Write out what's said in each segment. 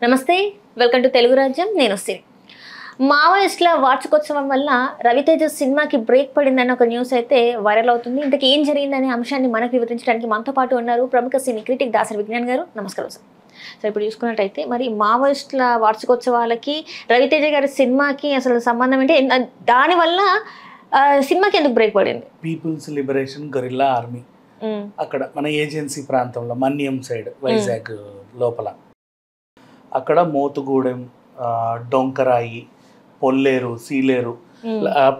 నమస్తే, welcome to Telugu రాజ్యం. నేను సిరి. మావోయిస్టుల వార్షికోత్సవం వల్ల రవితేజ సినిమాకి బ్రేక్ పడిందన్న ఒక న్యూస్ అయితే వైరల్ అవుతుంది. ఇంతకీ ఏం జరిగిందనే అంశాన్ని మనకు వివరించడానికి మనతో పాటు ఉన్నారు ప్రముఖ సినీ క్రిటిక్ దాసరి విజ్ఞాన్ గారు. నమస్కారం సార్. సో ఇప్పుడు చూసుకున్నట్టయితే మరి మావోయిస్టుల వార్షికోత్సవాలకి రవితేజ గారి సినిమాకి అసలు సంబంధం ఏంటి, దానివల్ల సినిమాకి ఎందుకు బ్రేక్ పడింది? పీపుల్స్ లిబరేషన్ గొరిల్లా ఆర్మీ అక్కడ మన ఏజెన్సీ ప్రాంతంలో మన్యం సైడ్ వైజాగ్ లోపల అక్కడ మోతుగూడెం, డొంకరాయి, పొల్లేరు, సీలేరు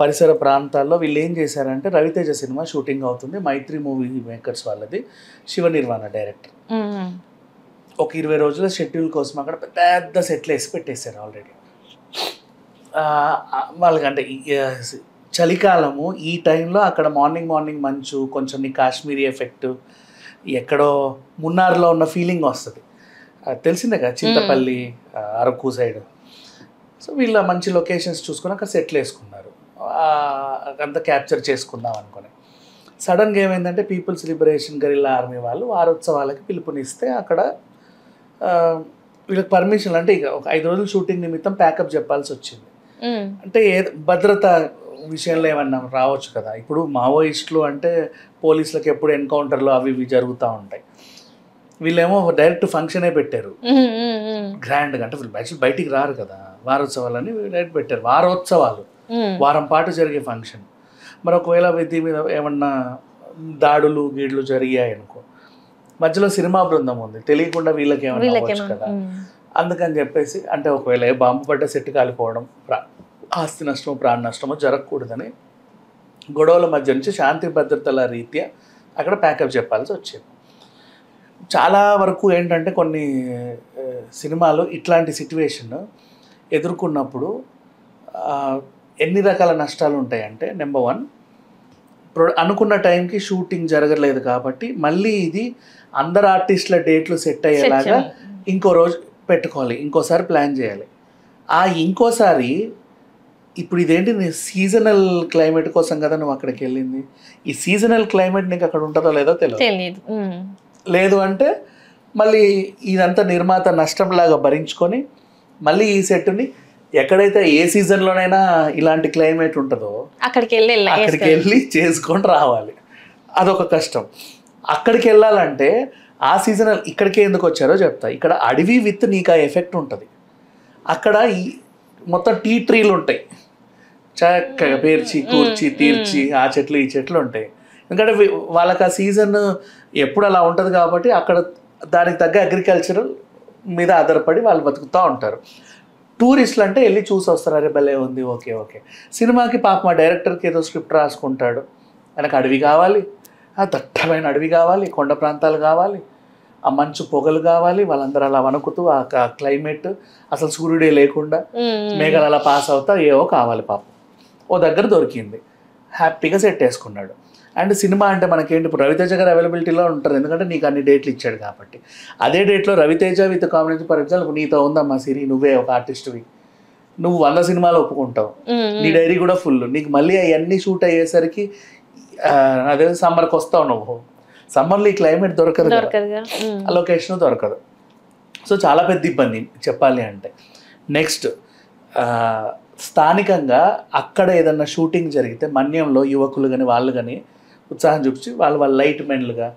పరిసర ప్రాంతాల్లో వీళ్ళు ఏం చేశారంటే రవితేజ సినిమా షూటింగ్ అవుతుంది. మైత్రి మూవీ మేకర్స్ వాళ్ళది, శివ నిర్వాణ డైరెక్టర్. ఒక 20 రోజుల షెడ్యూల్ కోసం అక్కడ పెద్ద సెట్లు వేసి పెట్టేశారు ఆల్రెడీ. వాళ్ళకంటే చలికాలము ఈ టైంలో అక్కడ మార్నింగ్ మంచు, కొంచెం కాశ్మీరీ ఎఫెక్ట్, ఎక్కడో మున్నార్లో ఉన్న ఫీలింగ్ వస్తుంది. తెలిసిందే కదా, చింతపల్లి, అరకు సైడ్. సో వీళ్ళ మంచి లొకేషన్స్ చూసుకొని అక్కడ సెట్లు వేసుకున్నారు. అంతా క్యాప్చర్ చేసుకుందాం అనుకుని సడన్గా ఏమైందంటే పీపుల్స్ లిబరేషన్ గరిల్లా ఆర్మీ వాళ్ళు వారోత్సవాలకి పిలుపునిస్తే అక్కడ వీళ్ళకి పర్మిషన్ అంటే ఇక ఒక 5 రోజులు షూటింగ్ నిమిత్తం ప్యాకప్ చెప్పాల్సి వచ్చింది. అంటే భద్రత విషయంలో ఏమన్నా రావచ్చు కదా. ఇప్పుడు మావోయిస్టులు అంటే పోలీసులకు ఎప్పుడు ఎన్కౌంటర్లు అవి ఇవి జరుగుతూ ఉంటాయి. వీళ్ళేమో డైరెక్ట్ ఫంక్షనే పెట్టారు గ్రాండ్గా. అంటే వీళ్ళు బయటికి రారు కదా, వారోత్సవాలని డైరెక్ట్ పెట్టారు. వారోత్సవాలు వారం పాటు జరిగే ఫంక్షన్. మరి ఒకవేళ దీని మీద ఏమన్నా దాడులు గీడులు జరిగాయి అనుకో, మధ్యలో సినిమా బృందం ఉంది, తెలియకుండా వీళ్ళకి ఏమన్నా అవ్వచ్చు కదా. అందుకని చెప్పేసి అంటే ఒకవేళ బాంబు పడ్డ సెట్ కాలిపోవడం, ఆస్తి నష్టమో ప్రాణ నష్టమో జరగకూడదని గొడవల మధ్య నుంచి శాంతి భద్రతల రీత్యా అక్కడ ప్యాకప్ చెప్పాల్సి వచ్చింది. చాలా వరకు ఏంటంటే కొన్ని సినిమాలు ఇట్లాంటి సిట్యువేషన్ ఎదుర్కొన్నప్పుడు ఎన్ని రకాల నష్టాలు ఉంటాయంటే, నెంబర్ 1, అనుకున్న టైంకి షూటింగ్ జరగలేదు కాబట్టి మళ్ళీ ఇది అందరు ఆర్టిస్టుల డేట్లు సెట్ అయ్యేలాగా ఇంకో రోజు పెట్టుకోవాలి, ఇంకోసారి ప్లాన్ చేయాలి. ఇంకోసారి ఇప్పుడు ఇదేంటి, నీ సీజనల్ క్లైమేట్ కోసం కదా నువ్వు అక్కడికి వెళ్ళింది. ఈ సీజనల్ క్లైమేట్ నీకు అక్కడ ఉంటుందో లేదో తెలియదు. లేదు అంటే మళ్ళీ ఇదంతా నిర్మాత నష్టంలాగా భరించుకొని మళ్ళీ ఈ సెట్ని ఎక్కడైతే ఏ సీజన్లోనైనా ఇలాంటి క్లైమేట్ ఉంటుందో అక్కడికి వెళ్ళి చేసుకొని రావాలి. అదొక కష్టం. అక్కడికి వెళ్ళాలంటే ఆ సీజనల్ ఇక్కడికే ఎందుకు వచ్చారో చెప్తా. ఇక్కడ అడవి విత్ నీకు ఆ ఎఫెక్ట్ ఉంటుంది. అక్కడ ఈ మొత్తం టీ ట్రీలు ఉంటాయి, చక్కగా పేర్చి కూర్చి తీర్చి ఆ చెట్లు ఈ చెట్లు ఉంటాయి. ఎందుకంటే వాళ్ళకి ఆ సీజన్ ఎప్పుడు అలా ఉంటుంది కాబట్టి అక్కడ దానికి తగ్గ అగ్రికల్చరల్ మీద ఆధారపడి వాళ్ళు బతుకుతూ ఉంటారు. టూరిస్టులు అంటే వెళ్ళి చూసి వస్తారు, అరే భలే ఉంది, ఓకే. సినిమాకి పాప మా డైరెక్టర్కి ఏదో స్క్రిప్ట్ రాసుకుంటాడు, ఆయనకు అడవి కావాలి, ఆ దట్టమైన అడవి కావాలి, కొండ ప్రాంతాలు కావాలి, ఆ మంచు పొగలు కావాలి, వాళ్ళందరూ అలా వణుకుతూ ఆ క్లైమేట్, అసలు సూర్యుడే లేకుండా మేఘాలు అలా పాస్ అవుతా ఏవో కావాలి. పాపం ఓ దగ్గర దొరికింది, హ్యాపీగా సెట్ వేసుకున్నాడు. అండ్ సినిమా అంటే మనకేంటి, ఇప్పుడు రవితేజ గారు అవైలబిలిటీలో ఉంటారు ఎందుకంటే నీకు అన్ని డేట్లు ఇచ్చాడు కాబట్టి. అదే డేట్లో Ravi Teja with combination, for example నీతో ఉందమ్మా సిరి, నువ్వే ఒక ఆర్టిస్ట్వి, నువ్వు 100 సినిమాలు ఒప్పుకుంటావు, నీ డైరీ కూడా ఫుల్, నీకు మళ్ళీ అవన్నీ షూట్ అయ్యేసరికి అదే సమ్మర్కి వస్తావు, నువ్వు సమ్మర్లో ఈ క్లైమేట్ దొరకదు, ఆ లొకేషన్ దొరకదు. సో చాలా పెద్ద ఇబ్బంది చెప్పాలి అంటే. నెక్స్ట్ స్థానికంగా అక్కడ ఏదన్నా షూటింగ్ జరిగితే మన్యంలో యువకులు కానీ వాళ్ళు కానీ ఉత్సాహం చూపించి వాళ్ళ లైట్ మెన్లుగా,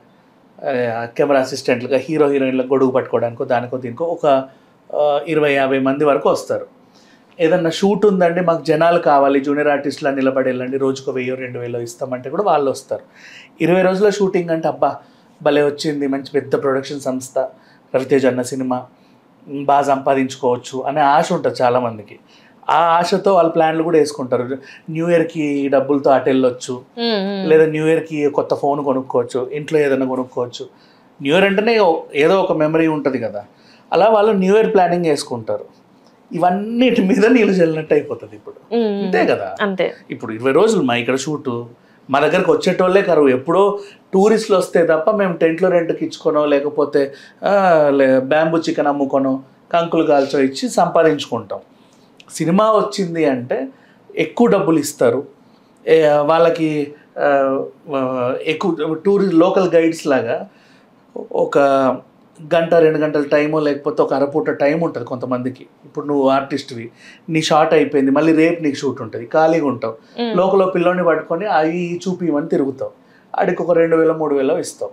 కెమెరా అసిస్టెంట్లుగా, హీరోయిన్లకు గొడుగు పట్టుకోవడానికో దానికో దీనికో ఒక 20-50 మంది వరకు వస్తారు. ఏదన్నా షూట్ ఉందండి మాకు జనాలు కావాలి, జూనియర్ ఆర్టిస్టులా నిలబడి వెళ్ళండి, రోజుకు 1000-2000 ఇస్తామంటే కూడా వాళ్ళు వస్తారు. 20 రోజుల షూటింగ్ అంటే అబ్బా భలే వచ్చింది, మంచి పెద్ద ప్రొడక్షన్ సంస్థ, రవితేజ అన్న సినిమా బాగా సంపాదించుకోవచ్చు అనే ఆశ ఉంటుంది చాలామందికి. ఆ ఆశతో వాళ్ళ ప్లాన్లు కూడా వేసుకుంటారు. న్యూ ఇయర్కి డబ్బులతో అటు వెళ్ళొచ్చు, లేదా న్యూ ఇయర్కి కొత్త ఫోన్ కొనుక్కోవచ్చు, ఇంట్లో ఏదైనా కొనుక్కోవచ్చు. న్యూ ఇయర్ అంటేనే ఏదో ఒక మెమరీ ఉంటుంది కదా, అలా వాళ్ళు న్యూ ఇయర్ ప్లానింగ్ వేసుకుంటారు. ఇవన్నిటి మీద నీళ్ళు చల్లినట్టు అయిపోతుంది ఇప్పుడు, అంతే కదా. ఇప్పుడు 20 రోజులు మా ఇక్కడ షూటు, మా దగ్గరకు వచ్చేటోళ్ళే కరువు. ఎప్పుడో టూరిస్టులు వస్తే తప్ప మేము టెంట్లో రెంట్కి ఇచ్చుకోనో లేకపోతే బ్యాంబూ చికెన్ అమ్ముకోనో కంకులు కాల్చో ఇచ్చి సంపాదించుకుంటాం. సినిమా వచ్చింది అంటే ఎక్కువ డబ్బులు ఇస్తారు వాళ్ళకి. ఎక్కువ లోకల్ గైడ్స్ లాగా ఒక గంట 2 గంటల టైమో లేకపోతే ఒక అరపూట టైం ఉంటుంది కొంతమందికి. ఇప్పుడు నువ్వు ఆర్టిస్ట్వి, నీ షార్ట్ అయిపోయింది, మళ్ళీ రేపు నీకు షూట్ ఉంటుంది, ఖాళీగా ఉంటావు, లోకల్ పిల్లోని పట్టుకొని అవి చూపిమని తిరుగుతావు, ఆడికి ఒక 2000 3000 ఇస్తావు,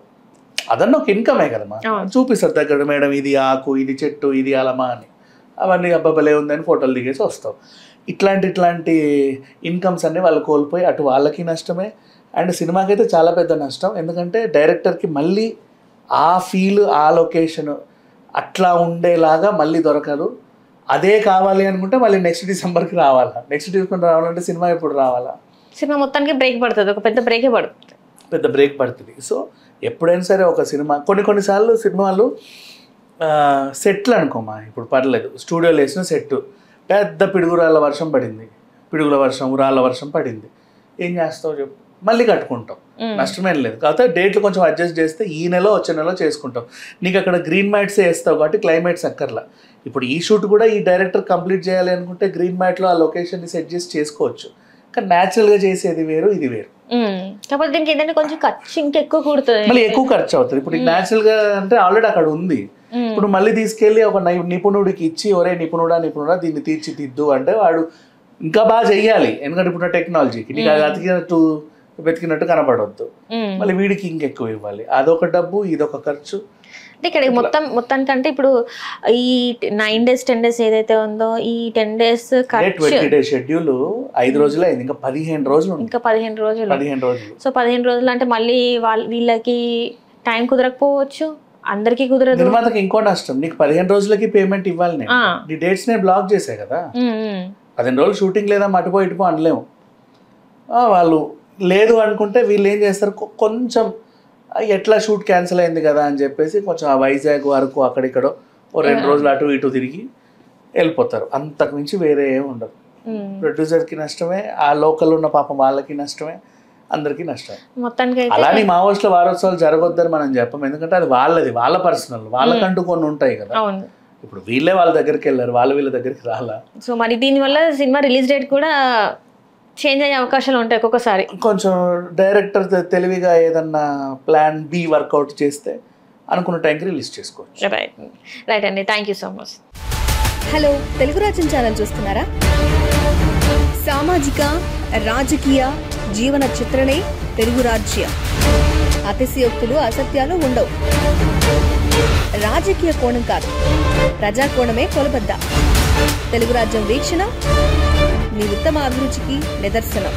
అదన్న ఒక ఇన్కమే కదమ్మా. చూపిస్తారు దగ్గర, మేడం ఇది ఆకు, ఇది చెట్టు, ఇది అలమా అని, అవన్నీ అబ్బాబలే ఉందని ఫోటోలు దిగేసి వస్తావు. ఇట్లాంటి ఇన్కమ్స్ అన్నీ వాళ్ళు కోల్పోయి అటు వాళ్ళకి నష్టమే, అండ్ సినిమాకి అయితే చాలా పెద్ద నష్టం. ఎందుకంటే డైరెక్టర్కి మళ్ళీ ఆ ఫీల్, ఆ లొకేషన్ అట్లా ఉండేలాగా మళ్ళీ దొరకదు. అదే కావాలి అనుకుంటే మళ్ళీ నెక్స్ట్ డిసెంబర్కి రావాలా, నెక్స్ట్ డిసెంబర్ రావాలంటే సినిమా ఎప్పుడు రావాలా? సినిమా మొత్తానికి బ్రేక్ పడుతుంది, ఒక పెద్ద బ్రేకే పడుతుంది, పెద్ద బ్రేక్ పడుతుంది. సో ఎప్పుడైనా సరే ఒక సినిమా కొన్నిసార్లు సినిమాలు సెట్లు అనుకోమా, ఇప్పుడు పర్లేదు, స్టూడియోలో వేసిన సెట్ పెద్ద పిడుగురాళ్ళ వర్షం పడింది, పిడుగుల వర్షం, ఉరాళ్ళ వర్షం పడింది, ఏం చేస్తావు చెప్పు, మళ్ళీ కట్టుకుంటాం, నష్టమేం లేదు. కాకపోతే డేట్లు కొంచెం అడ్జస్ట్ చేస్తే ఈ నెల వచ్చే నెల చేసుకుంటాం. నీకు అక్కడ గ్రీన్ మ్యాట్సే వేస్తావు కాబట్టి క్లైమేట్స్ అక్కర్లా. ఇప్పుడు ఈ షూట్ కూడా ఈ డైరెక్టర్ కంప్లీట్ చేయాలి అనుకుంటే గ్రీన్ మ్యాట్లో ఆ లొకేషన్ని సెట్ చేసి చేసుకోవచ్చు, కానీ న్యాచురల్గా చేసేది వేరు, ఇది వేరు. కాకపోతే దీనికి ఏంటంటే కొంచెం ఖర్చు ఇంకెక్కువ కూడుతుంది, మళ్ళీ ఎక్కువ ఖర్చు అవుతుంది. ఇప్పుడు న్యాచురల్గా అంటే ఆల్రెడీ అక్కడ ఉంది, ఇప్పుడు మళ్ళీ తీసుకెళ్ళి ఒక నిపుణుడికి ఇచ్చి, ఒరే నిపుణుడా దీన్ని తీర్చిదిద్దు అంటే వాడు ఇంకా బాగా చెయ్యాలి. ఎందుకంటే ఇప్పుడు టెక్నాలజీకి నీకు అది వెతికినట్టు కనపడవద్దు, మళ్ళీ వీడికి ఇంకెక్కువ ఇవ్వాలి, అదొక డబ్బు, ఇదొక ఖర్చు. అంటే ఇక్కడ మొత్తానికంటే ఇప్పుడు ఈ 9 days 10 days ఏదైతే ఉందో, ఈ 10 days 20 days షెడ్యూల్ 5 రోజులు అయింది, ఇంకా 15 రోజులు, ఇంకా 15 రోజులు. సో 15 రోజులు అంటే మళ్ళీ వీళ్ళకి టైం కుదరకపోవచ్చు, అందరికీ కుదరదు. నిర్మాతకి ఇంకో నష్టం, నీకు 15 రోజులకి పేమెంట్ ఇవ్వాలి, నేను నీ డేట్స్ నేను బ్లాక్ చేసా కదా, 15 రోజులు షూటింగ్ లేదా అటుపో ఇటుపో అనలేము. వాళ్ళు లేదు అనుకుంటే వీళ్ళు ఏం చేస్తారు, కొంచెం ఎట్లా షూట్ క్యాన్సిల్ అయింది కదా అని చెప్పేసి కొంచెం ఆ వైజాగ్ వరకు అక్కడిక్కడో 2 రోజులు అటు ఇటు తిరిగి వెళ్ళిపోతారు, అంతకు మించి వేరే ఏమి ఉండదు. ప్రొడ్యూసర్కి నష్టమే, ఆ లోకల్ ఉన్న పాపం వాళ్ళకి నష్టమే, అందరికీ నష్టమే. మొత్తానికి అలానే మావోయిస్టుల వారోత్సవాలు జరగొద్దని మనం చెప్పం, ఎందుకంటే అది వాళ్ళది, వాళ్ళ పర్సనల్, వాళ్ళకంటూ కొన్ని ఉంటాయి కదా. ఇప్పుడు వీళ్ళే వాళ్ళ దగ్గరికి వెళ్ళారు, వీళ్ళ దగ్గరికి రాలా. సో మరి దీనివల్ల సినిమా రిలీజ్ డేట్ కూడా చేంజ్ అయ్యే అవకాశాలు ఉంటాయి ఒక్కొక్కసారి. కొంచెం డైరెక్టర్ తెలివిగా ఏదన్నా ప్లాన్ బి వర్కౌట్ చేస్తే అనుకున్న టైంకి రిలీజ్ చేసుకోవచ్చు. రైట్ అండి, thank you so much. Hello, Telugu రాజ్యం ఛానల్ చూస్తున్నారా? సామాజిక రాజకీయ జీవన చిత్రణే తెలుగు రాజ్యం. అతిశయోక్తులు అసత్యాలు ఉండవు. రాజకీయ కోణం కాదు, ప్రజా కోణమే కొలబద్ద. తెలుగు రాజ్యం వీక్షణ మీ ఉత్తమ అభిరుచికి నిదర్శనం.